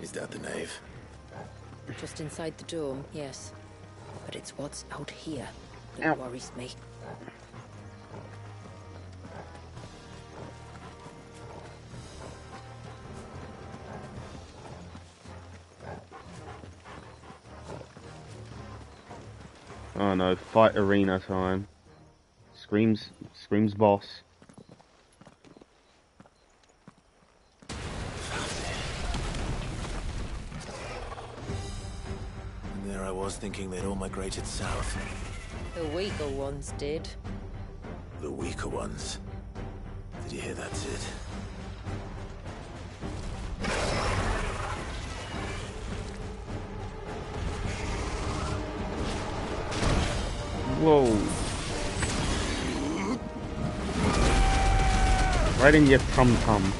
Is that the nave? Just inside the dome, yes. But it's what's out here that worries me. Oh no, fight arena time. Screams boss. And there I was thinking they'd all migrated south. The weaker ones did. The weaker ones. Did you hear that, Sid? Whoa. Right in your tum-tum.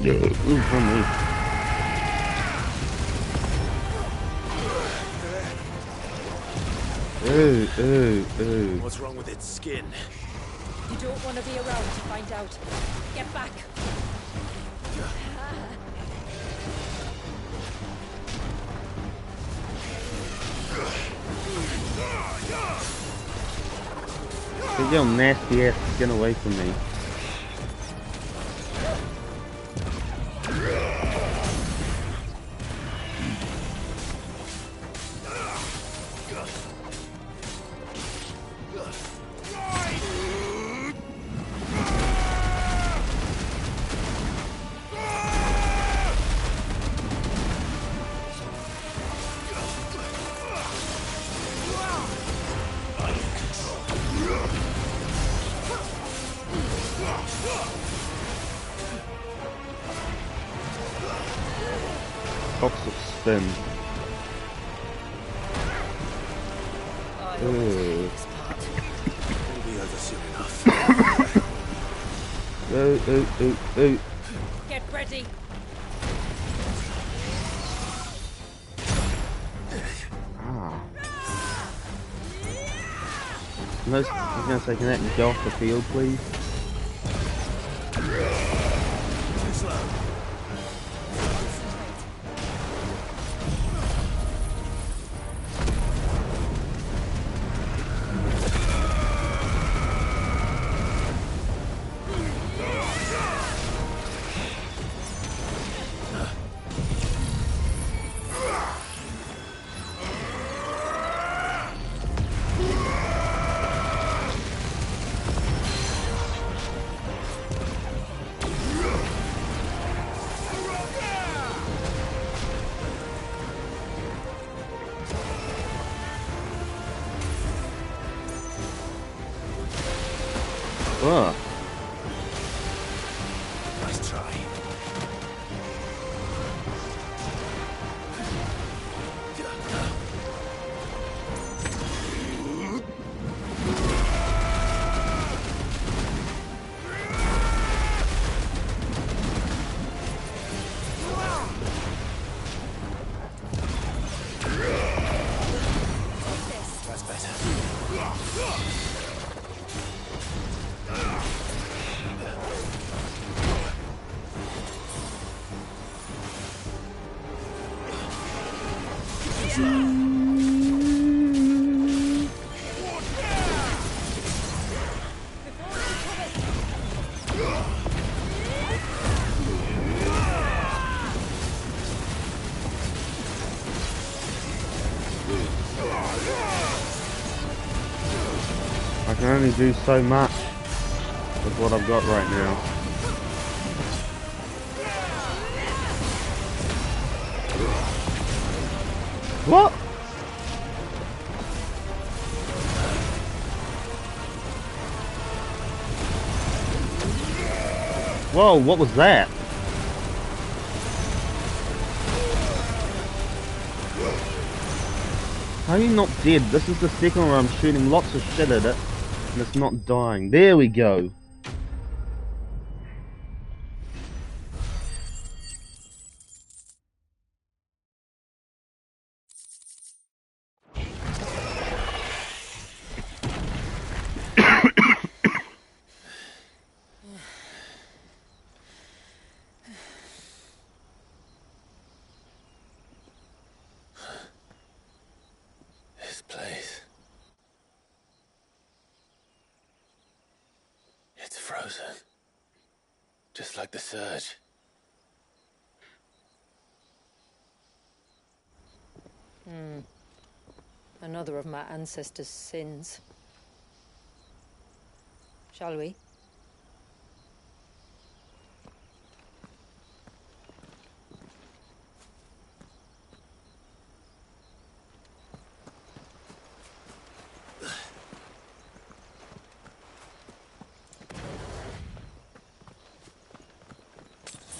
Ooh, from me. Ooh. What's wrong with its skin? You don't want to be around to find out. Get back! Get your nasty ass skin away from me. Toxic spin. It'll be over soon enough. Ooh. Get ready! I was gonna say, can that go off the field, please? Too slow. Ugh. Nice try. That's better. I can only do so much with what I've got right now. What? Whoa, what was that? How are you not dead? This is the second where I'm shooting lots of shit at it and it's not dying. There we go. This place. It's frozen. Just like the surge. Another of my ancestors' sins. Shall we?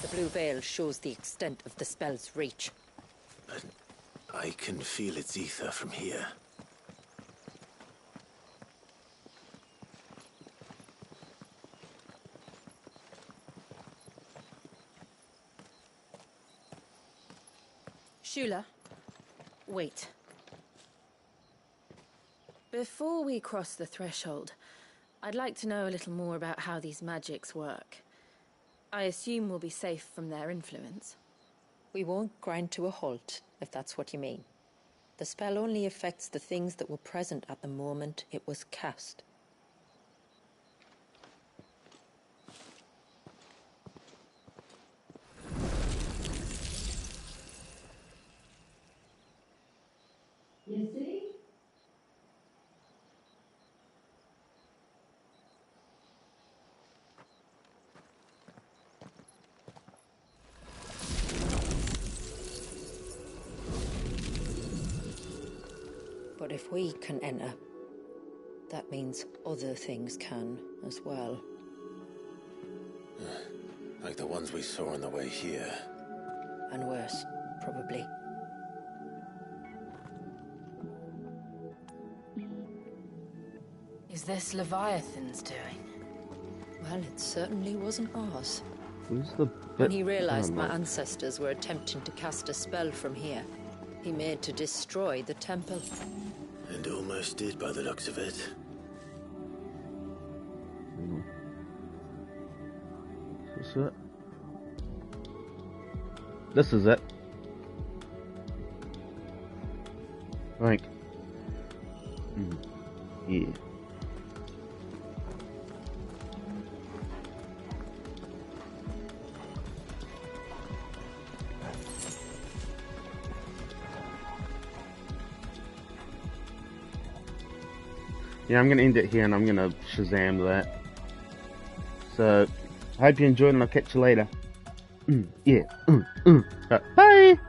The blue veil shows the extent of the spell's reach. But I can feel its ether from here. Shula, wait. Before we cross the threshold, I'd like to know a little more about how these magics work. I assume we'll be safe from their influence. We won't grind to a halt, if that's what you mean. The spell only affects the things that were present at the moment it was cast. You see? But if we can enter, that means other things can as well. Like the ones we saw on the way here. And worse, probably. Is this Leviathan's doing? Well, it certainly wasn't ours. Who's the When he realized my ancestors were attempting to cast a spell from here, he made to destroy the temple. And almost did by the looks of it. That's it. This is it. Like, yeah. Yeah, I'm gonna end it here and I'm gonna Shazam that. So, I hope you enjoyed and I'll catch you later. Yeah. Bye!